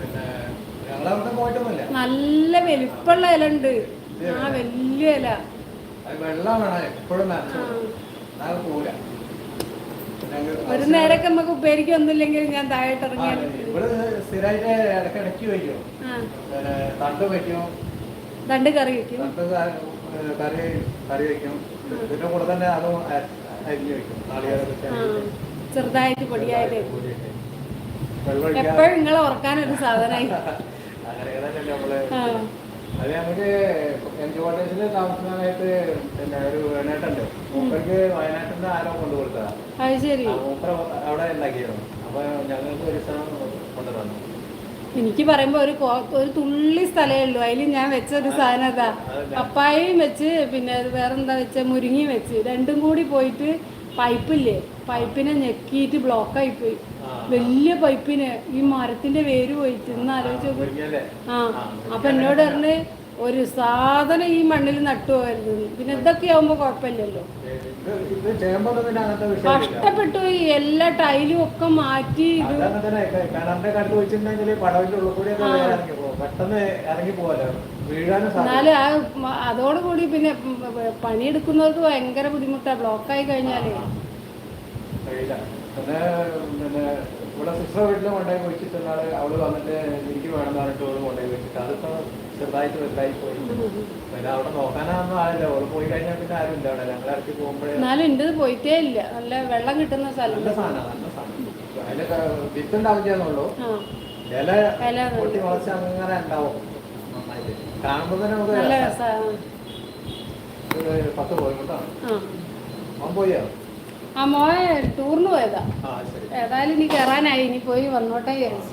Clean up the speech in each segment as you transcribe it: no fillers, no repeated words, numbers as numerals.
പിന്നെ ഞങ്ങളവിടെ പോയിട്ടൊന്നുമില്ല. നല്ല വലിപ്പമുള്ള ഇല ഉണ്ട്. ആ വലിയ ഇല. വെള്ളം വേണം എപ്പോഴും. പോല ഒരു നേരൊക്കെ നമുക്ക് ഉപ്പേരിക്ക് ഒന്നുമില്ലെങ്കിൽ ഞാൻ താഴോട്ട് ഇറങ്ങിയാൽ ഇവിടെ സ്ഥിരമായിട്ട് ഇടയ്ക്കിടയ്ക്ക് വയ്ക്കും. തണ്ട് വയ്ക്കും, തണ്ട് കറി വയ്ക്കും, കറി വയ്ക്കും. ഇതിന്റെ കൂടെ തന്നെ അതും അരിഞ്ഞ് വയ്ക്കും. ചെറുതായിട്ട് പൊടിയായിട്ട് എപ്പോഴും നിങ്ങളെ ഓർക്കാനൊരു സാധനമായി. അത് ഞങ്ങൾക്ക് എൻജി കോട്ടേജിൽ താമസിക്കാനായിട്ട് പിന്നെ ഒരു വേണേട്ടുണ്ട്. മൂപ്പർക്ക് വയനാട്ടിൽ ആരോ കൊണ്ടു കൊടുത്തതാ. അത് ശരി. മൂപ്പർ അവിടെ ഉണ്ടാക്കിയിരുന്നു. അപ്പൊ ഞങ്ങൾക്ക് ഒരു സ്ഥലം കൊണ്ടുതന്നു. എനിക്ക് പറയുമ്പോ ഒരു തുള്ളി സ്ഥലമേ ഉള്ളൂ. അതിൽ ഞാൻ വെച്ച ഒരു സാധനം അതാ. പപ്പായയും വെച്ച് പിന്നെ വേറെന്താ വെച്ച മുരിങ്ങയും വെച്ച് രണ്ടും കൂടി പോയിട്ട് പൈപ്പില്ലേ, പൈപ്പിനെ ഞെക്കിയിട്ട് ബ്ലോക്കായി പോയി. വലിയ പൈപ്പിന് ഈ മരത്തിന്റെ വേര് പോയിട്ട് ഇന്ന് ആലോചിച്ചു. അപ്പൊ എന്നോട് പറഞ്ഞ് ഒരു സാധനം ഈ മണ്ണിൽ നട്ടുപോകരുത്. പിന്നെ ഇതൊക്കെ ആവുമ്പോ കുഴപ്പമില്ലല്ലോ. കഷ്ടപ്പെട്ടു ഈ എല്ലാ ടൈലും ഒക്കെ മാറ്റി. എന്നാലും അതോടുകൂടി പിന്നെ പണിയെടുക്കുന്നവർക്ക് ഭയങ്കര ബുദ്ധിമുട്ടാണ്. ബ്ലോക്കായി കഴിഞ്ഞാലേ. പിന്നെ ഇവിടെ സിസ്റ്റർ വീട്ടിൽ കൊണ്ടുപോയി വെച്ചിട്ടുണ്ടാണ്. അവള് വന്നിട്ട് എനിക്ക് വേണമെന്ന് പറഞ്ഞിട്ട് അവള് കൊണ്ടുപോയി വെച്ചിട്ട് അതിപ്പോ ചെറുതായിട്ട് വലുതായി പോയി. പിന്നെ അവിടെ നോക്കാനൊന്നും ആയില്ല. അവള് പോയി കഴിഞ്ഞാൽ പിന്നെ ആരും ഇല്ല അവിടെ. ഞങ്ങൾ ഇറക്കി പോകുമ്പോഴേ. എന്നാലും എൻ്റെ പോയിട്ടേ ഇല്ല. നല്ല വെള്ളം കിട്ടുന്ന സ്ഥലം. നല്ല സാധനം, നല്ല സാധനം. അതിന്റെ വിത്തിന്റെ ആവശ്യമെന്നുള്ളൂ. ഇല പൊട്ടി മുളച്ച് അങ്ങനെ ഉണ്ടാവും. നന്നായിട്ട് കാണുമ്പോ തന്നെ നമുക്ക് 10 പോയി കേട്ടോ. അവൻ പോയോ? ആ മോയെ ടൂറിന് പോയതാ. ഏതായാലും ഇനി കയറാനായി. ഇനി പോയി വന്നോട്ടെ വിചാരിച്ചു.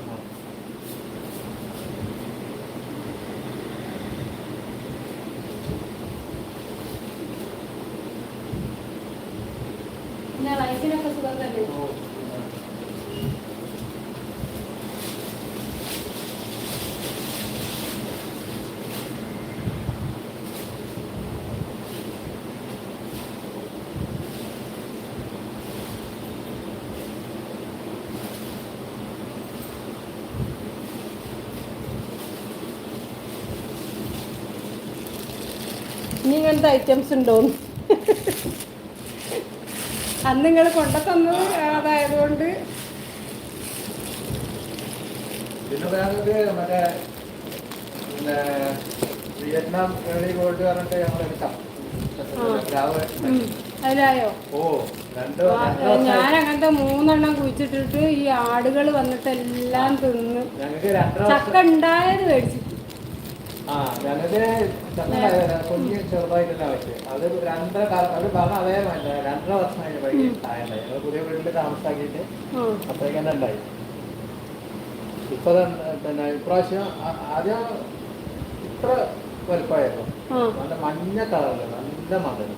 പിന്നെ വയസ്സിനൊക്കെ സുഖം തന്നെ. ഇനി ഇങ്ങനത്തെ ഐറ്റംസ് ഉണ്ടോന്ന് അന്ന് നിങ്ങൾ കൊണ്ടുതന്നത് അതായതുകൊണ്ട്. പിന്നെ മറ്റേ വിയറ്റ്നാം ഏർലി ഗോൾഡ് പറഞ്ഞിട്ട് അതിലായോ? ഞാൻ അങ്ങനത്തെ 3 എണ്ണം കുഴിച്ചിട്ടിട്ട് ഈ ആടുകൾ വന്നിട്ട് എല്ലാം തിന്ന്. ചക്ക ഉണ്ടായത് മേടിച്ചിട്ട് ഞങ്ങൾക്ക് കുഞ്ഞ് ചെറുതായിട്ടല്ല വെച്ച് അത് 2 അത് പറഞ്ഞ അതേ 2.5 വർഷമായി വൈകിട്ടായുണ്ടായി. ഞങ്ങൾ പുതിയ വീട്ടിൽ താമസാക്കിയിട്ട് അത്രയ്ക്ക് തന്നെ ഉണ്ടായി. ഇപ്പൊ പിന്നെ ഇപ്രാവശ്യം ആദ്യം ഇത്ര വലുപ്പമായിരുന്നു. നല്ല മഞ്ഞ കളറില് നല്ല മധുരം.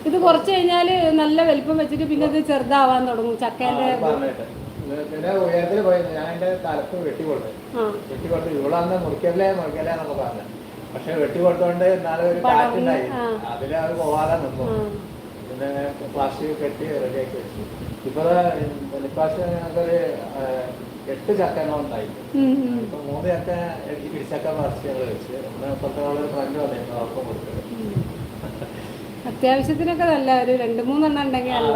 ഇത് കുറച്ച് കഴിഞ്ഞാല് നല്ല വലുപ്പം വെച്ചിട്ട് പിന്നെ ഇത് ചെറുതാവാൻ തുടങ്ങും. ചക്കേന്റെ പിന്നെ ഉയരത്തിൽ പോയി ഞാൻ എന്റെ തലപ്പ് വെട്ടിക്കൊടുത്തു. ഇവളന്ന് മുറിക്കല്ലേ എന്നൊക്കെ പറഞ്ഞു. പക്ഷെ വെട്ടിക്കൊടുത്തോണ്ട് എന്നാലും ഒരു കാറ്റുണ്ടായി. അതില് അത് പോവാതെ നിന്നു. പിന്നെ പ്ലാസ്റ്റിക് കെട്ടി റെഡിയാക്കി വെച്ചു. ഇപ്പൊ ഇപ്രാവശ്യം ഞങ്ങൾക്കൊരു 8 ചക്കങ്ങൾ ഉണ്ടായി. ഇപ്പൊ 3 ചക്ക ഇടിച്ചക്ക പറിച്ച് ഞങ്ങൾ വെച്ച്. ഇപ്പത്തെ ഫ്രണ്ട് വന്നിരുന്നു. അവർക്ക് കൊടുത്തത് അത്യാവശ്യത്തിനൊക്കെ നല്ല ഒരു 2-3 എണ്ണം ഉണ്ടെങ്കിൽ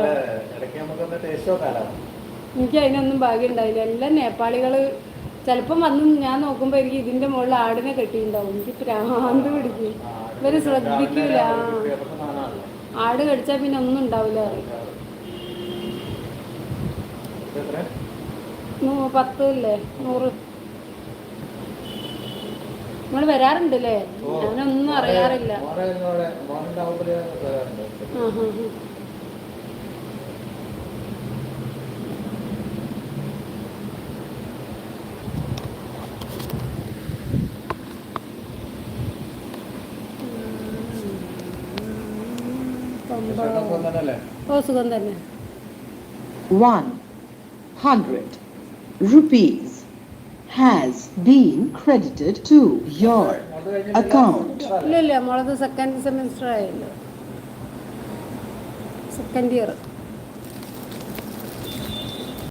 ഇടയ്ക്ക് നമുക്കൊന്ന് ടേസ്റ്റ് നോക്കാലോ. എനിക്ക് അതിനൊന്നും ഭാഗ്യം ഉണ്ടായില്ല. എല്ലാം നേപ്പാളികൾ ചിലപ്പം വന്ന് ഞാൻ നോക്കുമ്പോൾ എനിക്ക് ഇതിന്റെ മുകളിൽ ആടിനെ കെട്ടിയിട്ടുണ്ടാവും. എനിക്ക് ഭ്രാന്ത് പിടിക്കും. ഇവര് ശ്രദ്ധിക്കൂല. ആട് കടിച്ചാൽ പിന്നെ ഒന്നും ഉണ്ടാവില്ല. 10 ഇല്ലേ 100. നിങ്ങൾ വരാറുണ്ടല്ലേ? ഞാനൊന്നും അറിയാറില്ല. സുഖം തന്നെ. 100 rupees has been credited to your account. ഇല്ല മോളത് സെക്കൻഡ് സെമിസ്റ്റർ ആയല്ലോ. Second year.